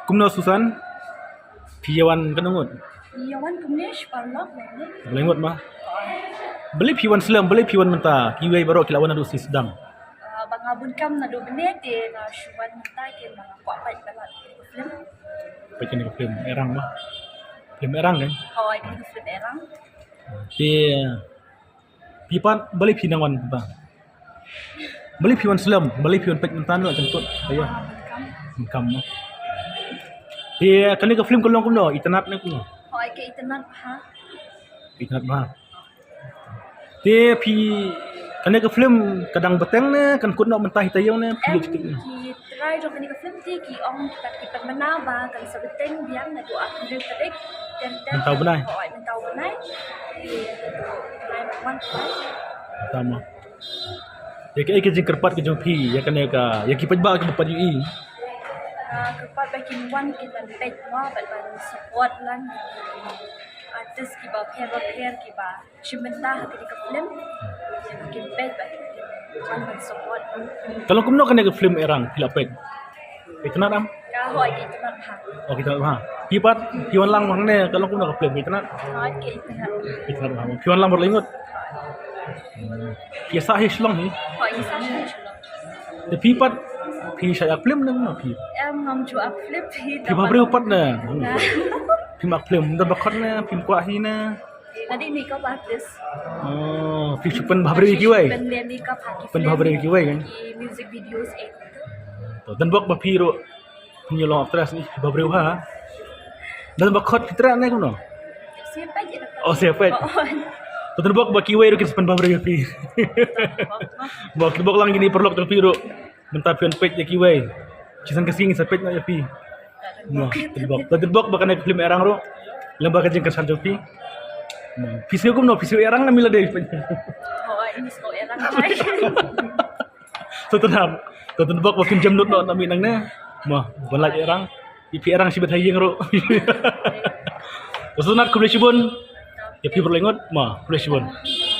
Kumno Susan Piyawan kanungut. Yawan Kumnesh Parlok Bang. Belengut mah. Beli piwan selam, beli piwan mentah. Kiwai baru kilawan adu si sedang. Bang Abun Kam na do benet de na Shuban Mentai ke mga kwapat balat film. Pakai ni film erang mah. Film erang kan. Hoi ke film erang. Di pipan beli pinangan mentah. Beli piwan selam, beli piwan pek mentah nu jemput. Ayah. Abun Kam. Kam mah. Di kan ni ke film kulong kumno, itanat ni kumno. Hoi ke itanan ha. Itanat mah. Di pi kan ni ke film kadang beteng ni kan kut nak mentah hitayau ni pilih Em cikit ni. ki try do ke film ti ki ong kita ki pemana ba kan sebeteng biang na do aku dia tarik dan Mentau benai. Hoi mentau benai. Benai wan wan. Sama. Ya ke jing kerpat ke jumpi, ya kan ya ka, ya ki pajba ke depan UI. Kepat bakin wan kita pet wa ban support lan artis ki ba pair ki ba chimenta ke di film yang bakin pet ban support Kalau kumno kan ya ke film erang, pilapet. Itu nak am? ka hoi ki tanat ha Oh kita ha. Pipat, piwan lang mang ne, kalau kumno ke film itu nak. hoi ki tanat Itu nak ha. Piwan lang berlingut. Biasa hish long ni. hoi sa shilo Tapi pipat, pi saya film ni mana pi. em ngom chu up flip hi Pi babre upat ne. Pi mak film, dah bakot ne, pi kuah hi ne. tadi ni ka artis Oh, pi chupan babre ki wai. ben len ni ka phaki Pen babre ki wai kan. ki music videos Dan bak bapi ro penyolong aktris ni babre ha. Dan bakot fitra ne kumno. siapa je Oh siapa? Betul bak baki wai ro kispan babre pi. Bak lang gini perlok tu pi ro. Mentapian pet ya ki wai. Cisan kesing sapet na ya pi. Nah, terbak bahkan ada film erang ro. Lembaga jeng kesan jopi. Nah, visio kumno visio erang na mila deh. hoi ini so erang hai Tetenam. Tetenbak makin jam nut na minang na. Mah, balak erang. Ipi erang sibet hayeng ro. Terus nak ke Malaysia pun. Ya pi berlengot, mah Malaysia pun.